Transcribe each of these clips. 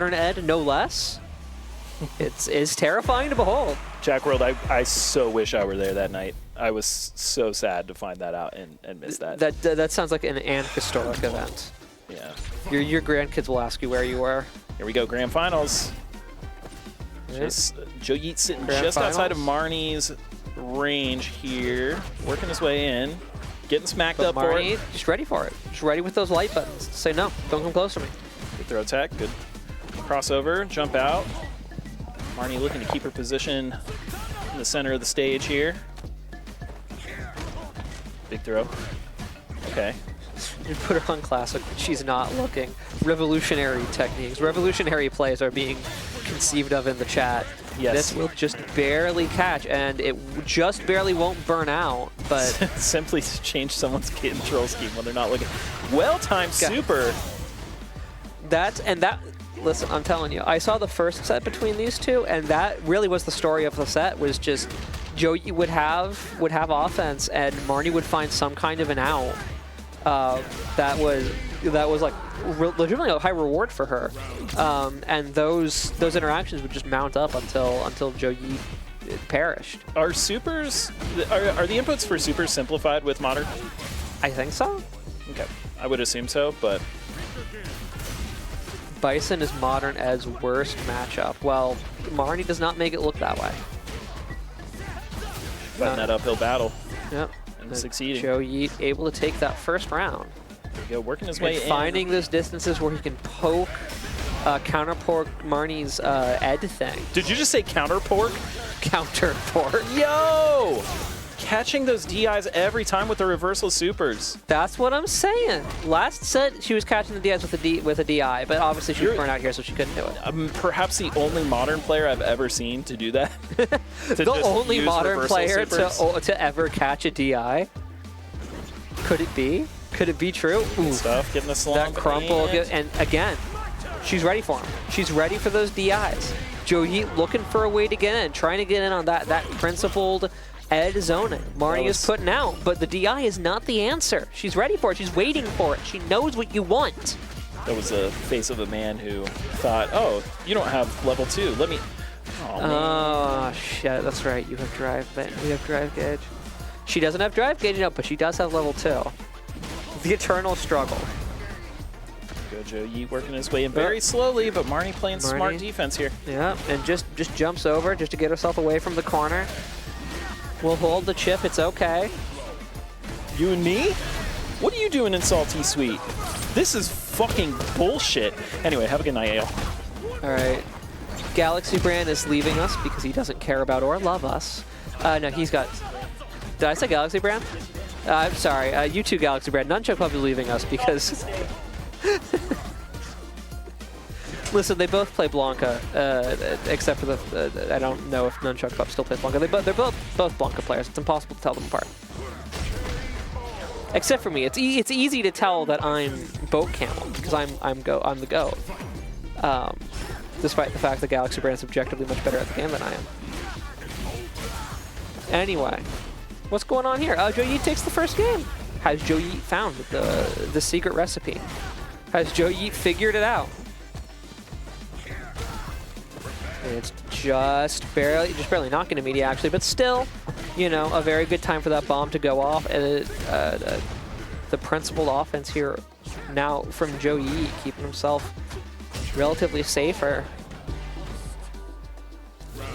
Ed, no less. It's terrifying to behold. Jack World, I so wish I were there that night. I was so sad to find that out and miss that. That sounds like an historic event. Yeah. Your grandkids will ask you where you were. Here we go, grand finals. Right. Just Joe Yeet sitting Grand just finals. outside of Marnie's range here, working his way in, getting smacked But up Marnie, for it. just ready for it. Just ready with those light buttons. Say no, don't come close to me. Good throw attack, good crossover, jump out. Marnie looking to keep her position in the center of the stage here. Big throw. Okay. You put her on classic, but she's not looking. Revolutionary techniques, revolutionary plays are being conceived of in the chat. Yes. This will just barely catch, and it just barely won't burn out, but... Simply change someone's control scheme when they're not looking. Well-timed super. Listen, I'm telling you, I saw the first set between these two, and that really was the story of the set, was just Joey would have offense, and Marnie would find some kind of an out. That was like legitimately a high reward for her, and those interactions would just mount up until Joe Yeet perished. Are supers are the inputs for supers simplified with modern? I think so. Okay, I would assume so, but Bison is Modern Ed's worst matchup. Well, Marnie does not make it look that way. fighting that uphill battle Yep. and succeeding. Joe Yeet able to take that first round. There we go, working his way And in. finding those distances where he can poke, counter pork Marnie's Ed thing. Did you just say counter pork? Counter pork. Yo! Catching those DIs every time with the reversal supers. That's what I'm saying. Last set, she was catching the DIs with a DI, but obviously she was burned out here, so she couldn't do it. Perhaps the only modern player I've ever seen to do that. The only modern player to ever catch a DI. Could it be? Could it be true? Good stuff, getting the slump. That crumple, and again, she's ready for him. She's ready for those DIs. Joe Yeet looking for a way to get in, trying to get in on that principled Ed zoning. Marnie is putting out, but the DI is not the answer. She's ready for it. She's waiting for it. She knows what you want. That was the face of a man who thought, oh, you don't have level 2. Let me... Oh, shit. That's right. You have drive gauge. She doesn't have drive gauge, no, but she does have level 2. The eternal struggle. Go Joe Yeet working his way in very slowly, but Marnie playing smart defense here. Yeah, and just jumps over just to get herself away from the corner. We'll hold the chip, it's okay. You and me? What are you doing in Salty Sweet? This is fucking bullshit. Anyway, have a good night, Ale. All right. Galaxy Brand is leaving us because he doesn't care about or love us. No, he's got... Did I say Galaxy Brand? I'm sorry. You two, Galaxy Brand. Nunchuck Club is leaving us because... Listen, they both play Blanca, except for the... I don't know if Nunchuck Club still plays Blanca. They're both Blanca players. It's impossible to tell them apart. Except for me. It's easy to tell that I'm Boat Camel, because I'm the GOAT. Despite the fact that Galaxy Brand is objectively much better at the game than I am. Anyway, what's going on here? Joe Yeet takes the first game. Has Joe Yeet found the secret recipe? Has Joe Yeet figured it out? It's just barely not going to meet you, actually, but still, you know, a very good time for that bomb to go off. And the principled offense here now from Joe Yeet, keeping himself relatively safer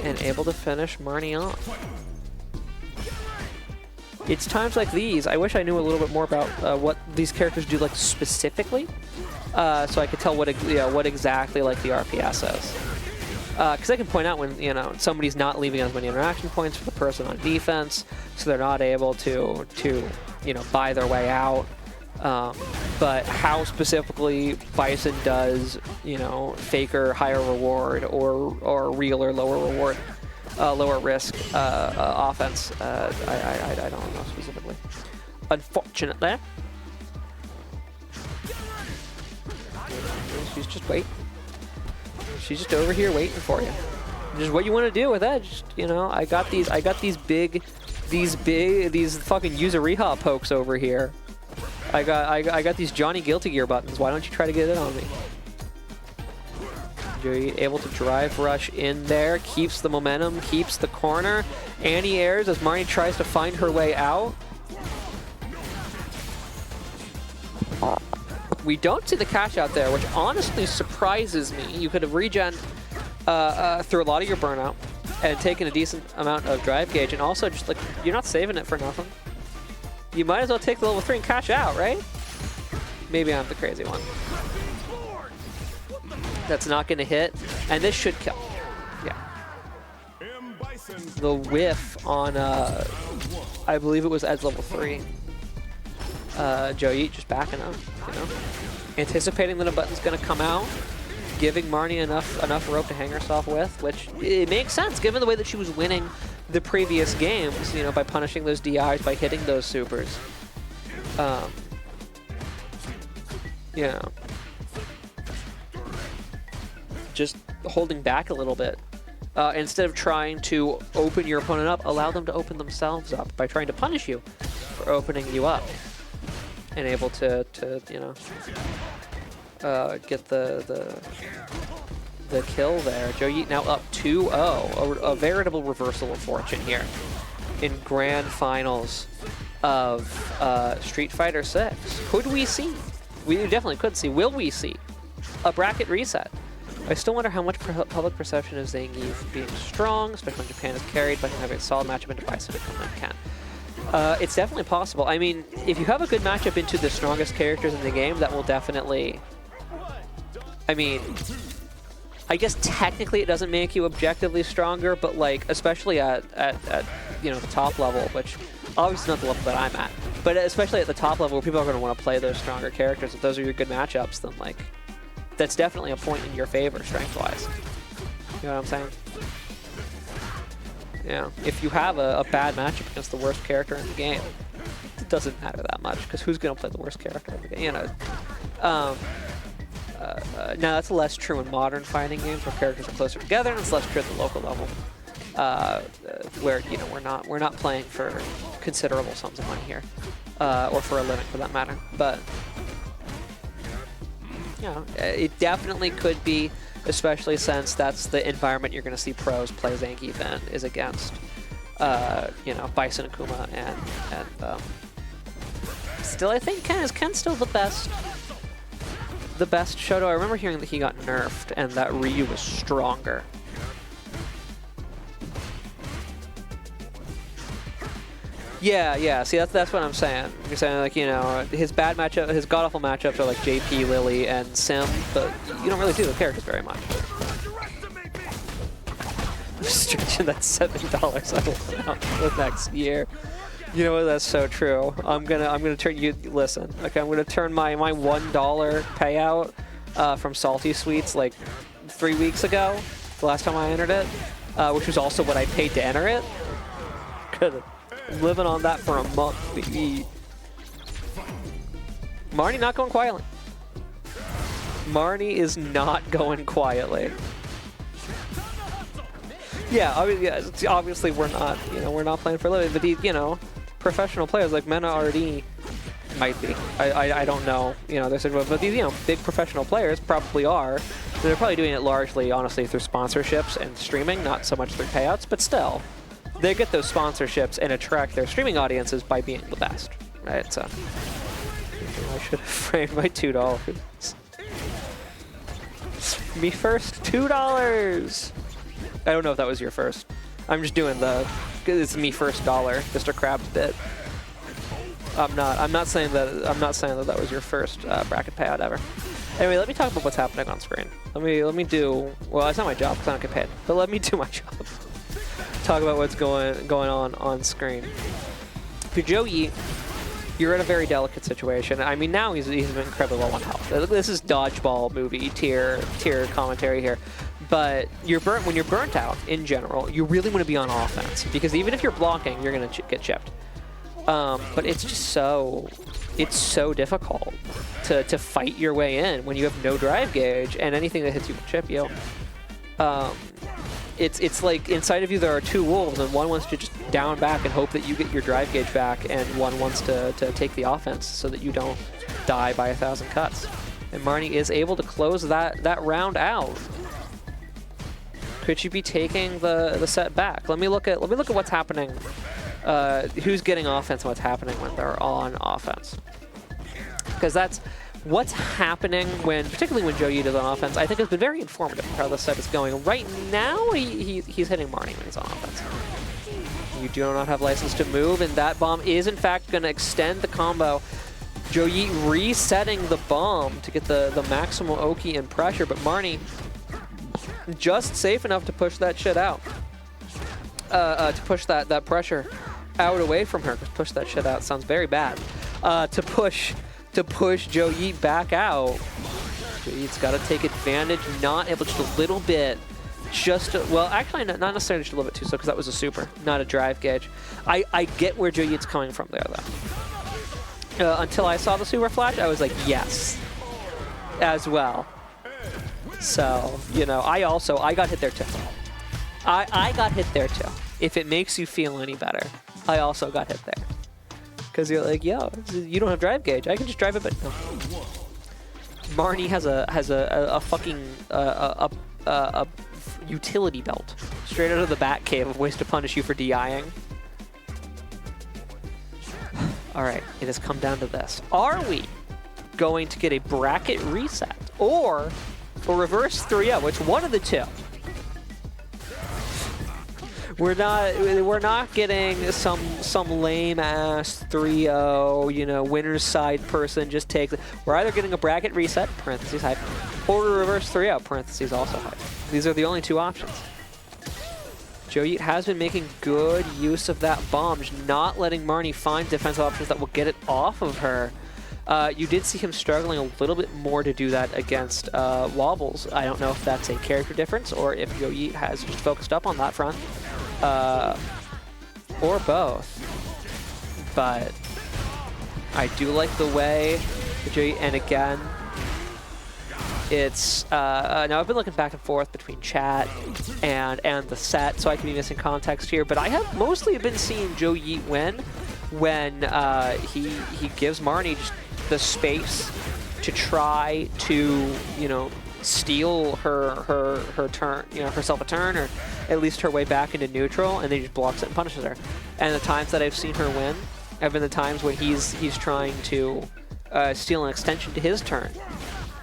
and able to finish Marnie off. It's times like these, I wish I knew a little bit more about what these characters do, like, specifically, so I could tell what exactly, like, the RPS is. Because I can point out when, you know, somebody's not leaving as many interaction points for the person on defense, so they're not able to you know, buy their way out. But how specifically Bison does, you know, faker higher reward or real or lower reward, lower risk offense, I don't know specifically. Unfortunately. She's just waiting. She's just over here waiting for you. Just what you want to do with that. Just, you know, I got these fucking user rehab pokes over here. I got these Johnny Guilty Gear buttons. Why don't you try to get in on me? Joey able to drive rush in there, keeps the momentum, keeps the corner. Anti-airs as Marnie tries to find her way out. We don't see the cash out there, which honestly surprises me. You could have regen through a lot of your burnout and taken a decent amount of drive gauge, and also just like, you're not saving it for nothing. You might as well take the level 3 and cash out, right? Maybe I'm the crazy one. That's not going to hit, and this should kill. Yeah. The whiff on, I believe it was Ed's level 3. Joey just backing up, you know, anticipating that a button's going to come out, giving Marnie enough rope to hang herself with, which it makes sense given the way that she was winning the previous games, you know, by punishing those DIs, by hitting those supers. You know, just holding back a little bit. Instead of trying to open your opponent up, allow them to open themselves up by trying to punish you for opening you up. And able to you know, get the kill there. Joey now up 2-0, a veritable reversal of fortune here in grand finals of Street Fighter 6. Could we see? We definitely could see. Will we see a bracket reset? I still wonder how much public perception of Zangief being strong, especially when Japan is carried, but having a solid matchup into Bison and can. It's definitely possible. I mean, if you have a good matchup into the strongest characters in the game, that will definitely... I mean, I guess technically it doesn't make you objectively stronger, but like, especially at you know, the top level, which obviously not the level that I'm at, but especially at the top level where people are going to want to play those stronger characters, if those are your good matchups, then like, that's definitely a point in your favor, strength-wise. You know what I'm saying? Yeah, if you have a bad matchup against the worst character in the game, it doesn't matter that much, because who's going to play the worst character in the game? You know. Now that's less true in modern fighting games where characters are closer together, and it's less true at the local level, where, you know, we're not playing for considerable sums of money here, or for a living for that matter. But you know, it definitely could be. Especially since that's the environment you're going to see pros play Zangief in, is against, you know, Bison and Kuma, and still I think Ken's still the best Shoto. I remember hearing that he got nerfed and that Ryu was stronger. Yeah. See, that's what I'm saying. You're saying, like, you know, his bad matchup, his god-awful matchups are like JP, Lily, and Sim, but you don't really do the characters very much. Stretching that $7 out the next year. You know what? That's so true. I'm gonna turn you. Listen, okay. I'm gonna turn my $1 payout from Salty Sweets like 3 weeks ago, the last time I entered it, which was also what I paid to enter it. Good. Living on that for a month, baby. Marnie not going quietly. Marnie is not going quietly. Yeah, obviously we're not, you know, we're not playing for a living, but these, you know, professional players like Mena RD might be. I don't know, you know, but these, you know, big professional players probably are. They're probably doing it largely, honestly, through sponsorships and streaming, not so much through payouts, but still. They get those sponsorships and attract their streaming audiences by being the best, right? So I should have framed my $2. Me first, $2. I don't know if that was your first. I'm just doing it's me first dollar, Mr. Krabs bit. I'm not saying that was your first bracket payout ever. Anyway, let me talk about what's happening on screen. Let me do, well, it's not my job because I don't get paid, but let me do my job. Talk about what's going on screen. For Joey, you're in a very delicate situation. I mean, now he's incredibly low on health. This is dodgeball movie tier commentary here. But when you're burnt out in general, you really want to be on offense, because even if you're blocking, you're going to get chipped. But it's just so difficult to fight your way in when you have no drive gauge, and anything that hits you will chip you. It's like inside of you there are two wolves, and one wants to just down back and hope that you get your drive gauge back, and one wants to take the offense so that you don't die by 1,000 cuts. And Marnie is able to close that round out Could she be taking the set back? Let me look at what's happening. Who's getting offense and what's happening when they're on offense. Because that's what's happening particularly when Joe Yeet is on offense, I think has been very informative for how the set is going. Right now, he's hitting Marnie when he's on offense. You do not have license to move, and that bomb is in fact going to extend the combo. Joe Yeet resetting the bomb to get the maximal Oki and pressure, but Marnie just safe enough to push that shit out. To push that pressure out away from her. Because push that shit out sounds very bad. To push Joe Yeet back out. Joe Yeet's got to take advantage, not able just a little bit. Well, actually, not necessarily just a little bit too slow, because that was a super, not a drive gauge. I get where Joe Yeet's coming from there, though. Until I saw the super flash, I was like, yes, as well. So, you know, I got hit there too. I got hit there too. If it makes you feel any better, I also got hit there. Because you're like, yo, you don't have drive gauge. I can just drive it, but no. Marnie has a fucking a utility belt straight out of the Batcave of ways to punish you for DIing. All right, it has come down to this. Are we going to get a bracket reset or a reverse 3-0? It's one of the two. We're not getting some lame ass 3-0, you know, winner's side person just takes it. We're either getting a bracket reset, parentheses hype, or a reverse 3-0, parentheses also hype. These are the only two options. Joe Yeet has been making good use of that bomb, just not letting Marnie find defensive options that will get it off of her. You did see him struggling a little bit more to do that against Wobbles. I don't know if that's a character difference or if Joe Yeet has just focused up on that front. Or both. But I do like the way Joe Yeet, and again, it's now I've been looking back and forth between chat and the set, so I could be missing context here, but I have mostly been seeing Joe Yeet win when he gives Marnie just the space to try to, you know, steal her turn, you know, herself a turn, or at least her way back into neutral, and then he just blocks it and punishes her. And the times that I've seen her win have been the times when he's trying to steal an extension to his turn,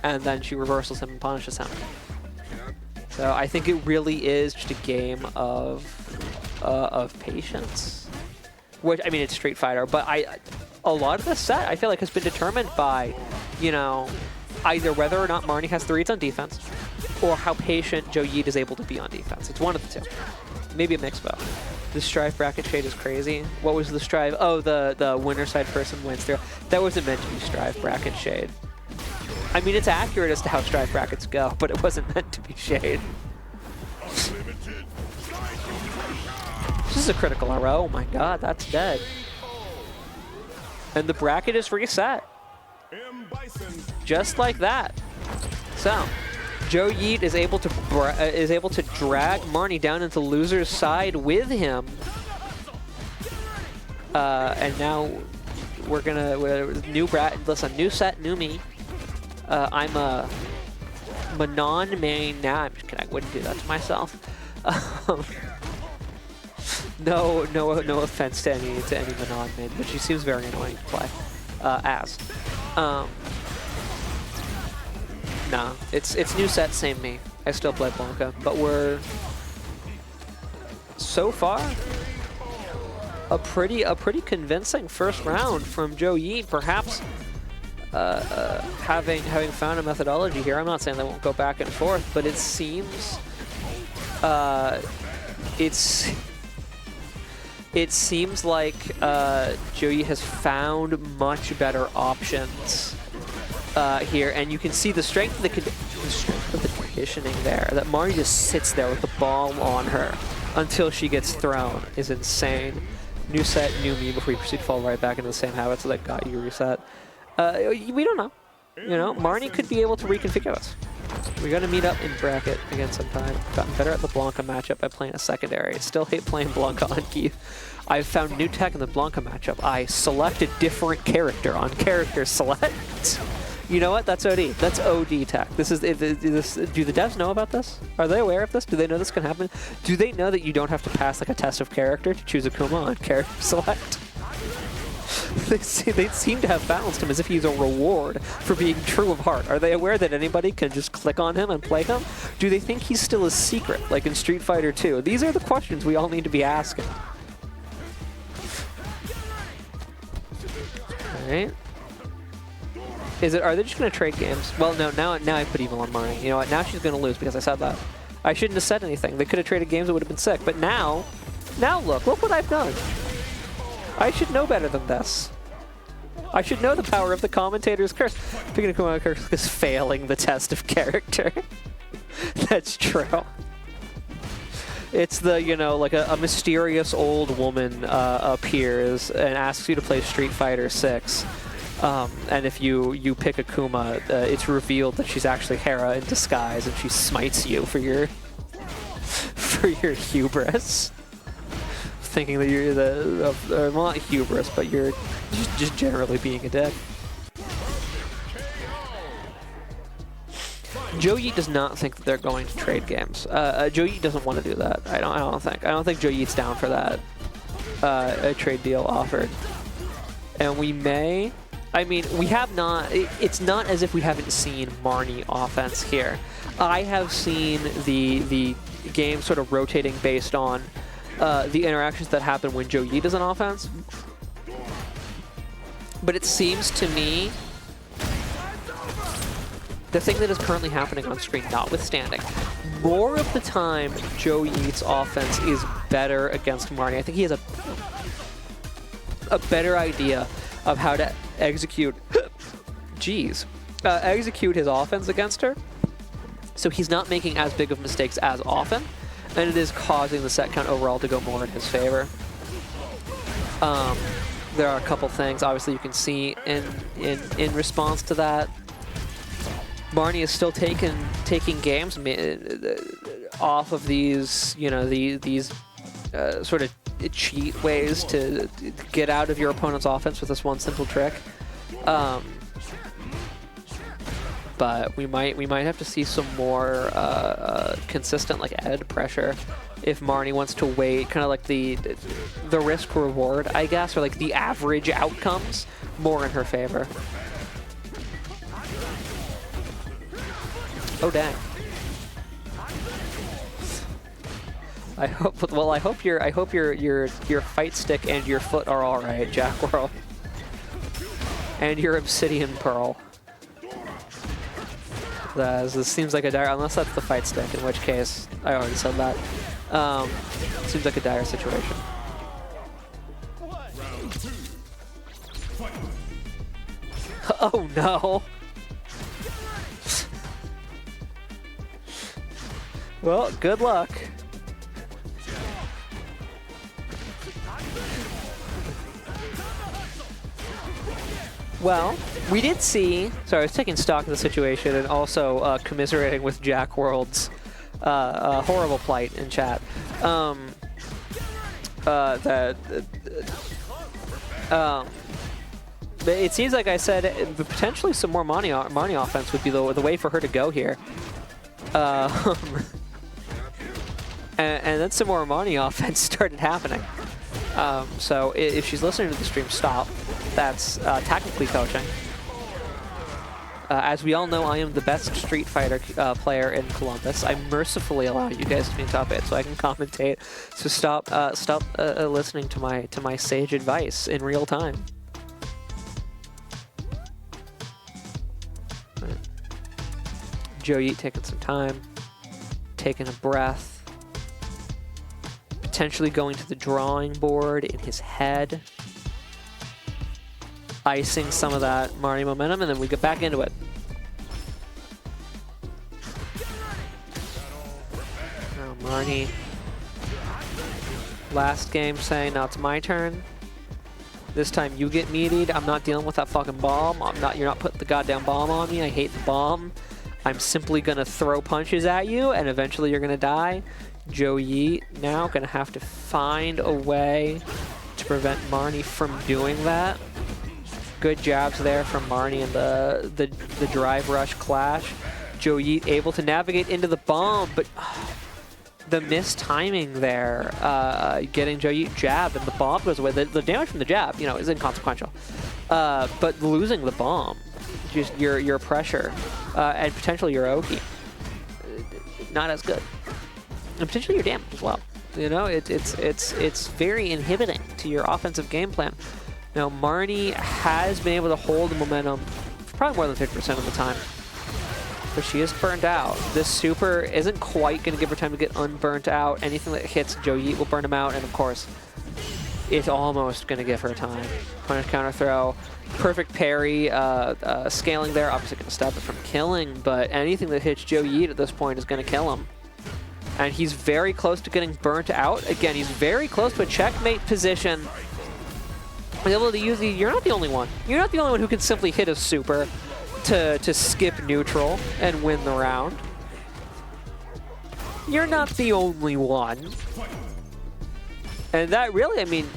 and then she reversals him and punishes him. So I think it really is just a game of patience. Which, I mean, it's Street Fighter, but a lot of the set I feel like has been determined by, you know, either whether or not Marnie has the reads on defense, or how patient Joe Yeet is able to be on defense. It's one of the two. Maybe a mix of both. The Strive bracket shade is crazy. What was the Strive? Oh, the winner side person wins through. That wasn't meant to be Strive bracket shade. I mean, it's accurate as to how Strive brackets go, but it wasn't meant to be shade. This is a critical RO. Oh my god, that's dead. And the bracket is reset. Just like that. So, Joe Yeet is able to drag Marnie down into loser's side with him. And now we're gonna new set, new me. I'm a Manon main. Nah, I'm just kidding. I wouldn't do that to myself. No offense to any Manon main, but she seems very annoying to play as. No, it's new set, same me. I still play Blanca, but we're so far a pretty convincing first round from Joe Yeet. Perhaps having found a methodology here. I'm not saying they won't go back and forth, but it seems it seems like Joe Yeet has found much better options here, and you can see the strength of the conditioning there. That Marnie just sits there with the ball on her until she gets thrown is insane. New set, new me before you proceed to fall right back into the same habits that got you reset. We don't know. You know, Marnie could be able to reconfigure us. We gotta meet up in bracket again sometime. Gotten better at the Blanca matchup by playing a secondary. Still hate playing Blanca on Keith. I've found new tech in the Blanca matchup. I select a different character on character select. You know what? That's OD. That's OD tech. This is do the devs know about this? Are they aware of this? Do they know this can happen? Do they know that you don't have to pass like a test of character to choose Akuma on character select? They seem to have balanced him as if he's a reward for being true of heart. Are they aware that anybody can just click on him and play him? Do they think he's still a secret, like in Street Fighter 2? These are the questions we all need to be asking. Alright. Are they just going to trade games? Well, no, now I put evil on Marnie. You know what? Now she's going to lose because I said that. I shouldn't have said anything. They could have traded games, it would have been sick. But now look what I've done. I should know better than this. I should know the power of the commentator's curse. Picking a Akuma curse is failing the test of character. That's true. It's the, you know, like a mysterious old woman appears and asks you to play Street Fighter 6. And if you pick Akuma, it's revealed that she's actually Hera in disguise, and she smites you for your hubris. Thinking that you're well, not hubris, but you're just generally being a dick. Joe Yeet does not think that they're going to trade games. Joe Yeet doesn't want to do that. I don't think Joe Yeet's down for that. A trade deal offered, and we may. I mean, we have not. It's not as if we haven't seen Marnie offense here. I have seen the game sort of rotating based on the interactions that happen when Joe Yeet is on offense. But it seems to me, the thing that is currently happening on screen notwithstanding, more of the time Joe Yeet's offense is better against Marnie. I think he has a better idea of how to execute execute his offense against her. So he's not making as big of mistakes as often, and it is causing the set count overall to go more in his favor. There are a couple things obviously you can see in response to that. Marnie is still taking games off of these, you know, these sort of cheat ways to get out of your opponent's offense with this one simple trick. But we might have to see some more consistent like ed pressure if Marnie wants to wait, kind of like the risk reward, I guess, or like the average outcomes more in her favor. Oh dang. I hope your fight stick and your foot are all right, Jack World. And your obsidian pearl. This seems like a dire, unless that's the fight stick, in which case I already said that. Seems like a dire situation. Oh no. Well, good luck. Well, we did see, sorry, I was taking stock of the situation and also commiserating with Jack World's horrible plight in chat. It seems like I said potentially some more Marnie offense would be the way for her to go here. And then some more Marnie offense started happening. So if she's listening to the stream, stop. That's tactically coaching. As we all know, I am the best Street Fighter player in Columbus. I mercifully allow you guys to be top 8 so I can commentate. So stop listening to my sage advice in real time. Right. Joe Yeet taking some time, taking a breath, potentially going to the drawing board in his head, icing some of that Marnie momentum, and then we get back into it. Now Marnie, last game saying, now it's my turn. This time you get meatied. I'm not dealing with that fucking bomb. You're not putting the goddamn bomb on me. I hate the bomb. I'm simply gonna throw punches at you, and eventually you're gonna die. Joe Yeet now gonna have to find a way to prevent Marnie from doing that. Good jabs there from Marnie and the drive rush clash. Joe Yeet able to navigate into the bomb, but the missed timing there, getting Joe Yeet jabbed and the bomb goes away. The damage from the jab, you know, is inconsequential, but losing the bomb, just your pressure and potentially your Oki, not as good, and potentially your damage as well. You know, it's very inhibiting to your offensive game plan. Now, Marnie has been able to hold the momentum for probably more than 50% of the time, but she is burnt out. This super isn't quite going to give her time to get unburnt out. Anything that hits Joe Yeet will burn him out, and of course, it's almost going to give her time. Punish counter throw, perfect parry, scaling there, obviously going to stop it from killing, but anything that hits Joe Yeet at this point is going to kill him. And he's very close to getting burnt out. Again, he's very close to a checkmate position. Able to use the, you're not the only one. You're not the only one who can simply hit a super to skip neutral and win the round. You're not the only one. And that really, I mean,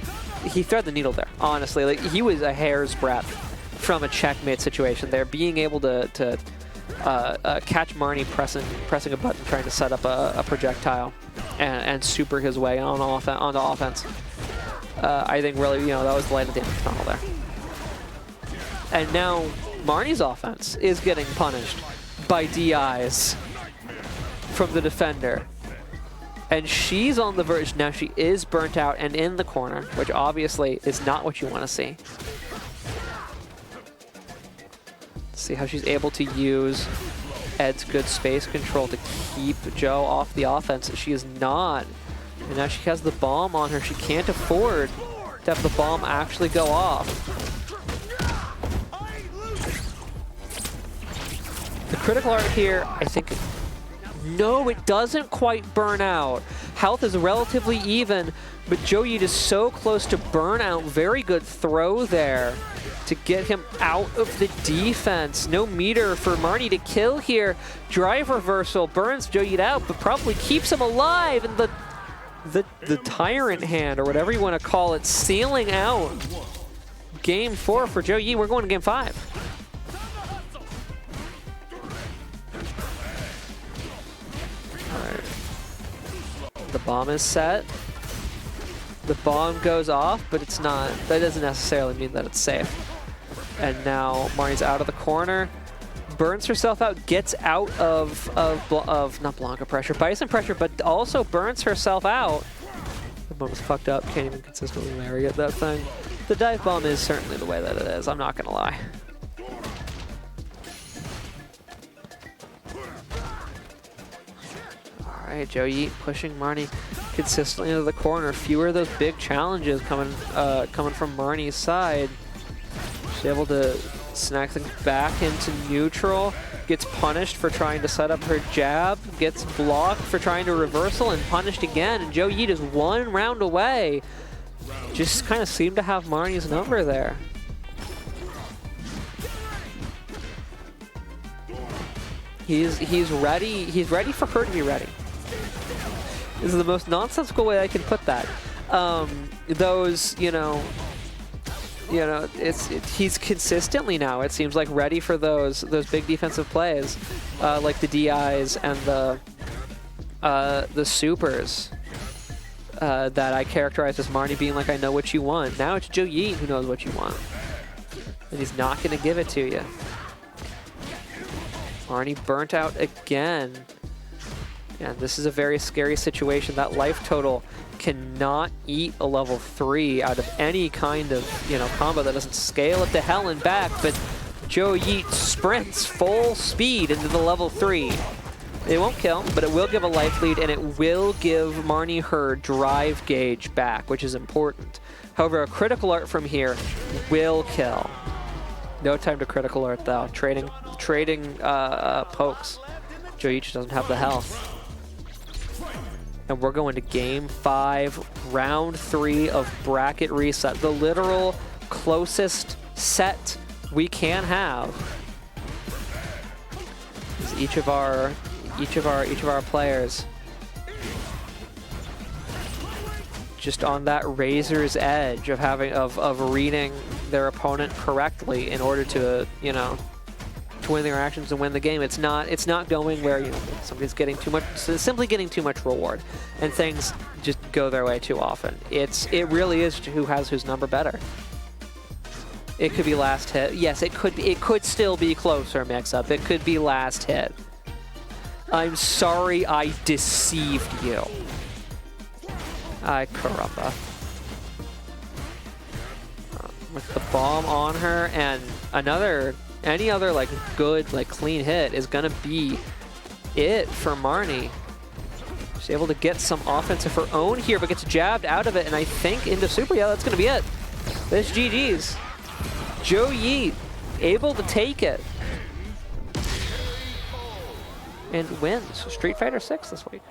he threaded the needle there, honestly. Like, he was a hair's breadth from a checkmate situation there. Being able to catch Marnie pressing a button, trying to set up a projectile and super his way onto offense. I think really, you know, that was the light of the end of the tunnel there. And now Marnie's offense is getting punished by DIs from the defender. And she's on the verge. Now she is burnt out and in the corner, which obviously is not what you want to see. See how she's able to use Ed's good space control to keep Joe off the offense. She is not. And now she has the bomb on her. She can't afford to have the bomb actually go off. The critical art here, I think, no, it doesn't quite burn out. Health is relatively even, but Joe Yeet is so close to burnout. Very good throw there to get him out of the defense. No meter for Marnie to kill here. Drive reversal burns Joe Yeet out, but probably keeps him alive. And the tyrant hand, or whatever you want to call it, sealing out game 4 for Joe Yeet. We're going to game 5. The bomb is set. The bomb goes off, but it's not. That doesn't necessarily mean that it's safe. And now Marnie's out of the corner, burns herself out, gets out of not Blanca pressure, Bison pressure, but also burns herself out. The bomb is fucked up. Can't even consistently lariat that thing. The dive bomb is certainly the way that it is. I'm not gonna lie. All right, Joe Yeet pushing Marnie consistently into the corner. Fewer of those big challenges coming from Marnie's side. She's able to snack things back into neutral. Gets punished for trying to set up her jab. Gets blocked for trying to reversal and punished again. And Joe Yeet is one round away. Just kind of seemed to have Marnie's number there. He's ready. He's ready for her to be ready. This is the most nonsensical way I can put that. He's consistently now, it seems like, ready for those big defensive plays, like the DIs and the supers that I characterized as Marnie being like, I know what you want. Now it's Joe Yeet who knows what you want, and he's not going to give it to you. Marnie burnt out again. And this is a very scary situation. That life total cannot eat a level 3 out of any kind of, combo that doesn't scale it to hell and back, but Joe Yeet sprints full speed into the level 3. It won't kill, but it will give a life lead, and it will give Marnie her drive gauge back, which is important. However, a critical art from here will kill. No time to critical art, though. Trading pokes. Joe Yeet just doesn't have the health. And we're going to game 5, round 3 of bracket reset. The literal closest set we can have. Is each of our players just on that razor's edge of having of reading their opponent correctly in order to, you know, to win their actions and win the game. It's not going where, you know, somebody's getting too much, simply getting too much reward, and things just go their way too often. It really is who has whose number better. It could be last hit. Yes, it could still be closer, mix-up. It could be last hit. I'm sorry I deceived you. Ay, caramba. With the bomb on her, and any other like good, like clean hit is gonna be it for Marnie. She's able to get some offense of her own here, but gets jabbed out of it, and I think into super. Yeah, that's gonna be it. This GG's. Joe Yeet able to take it and wins Street Fighter 6 this week.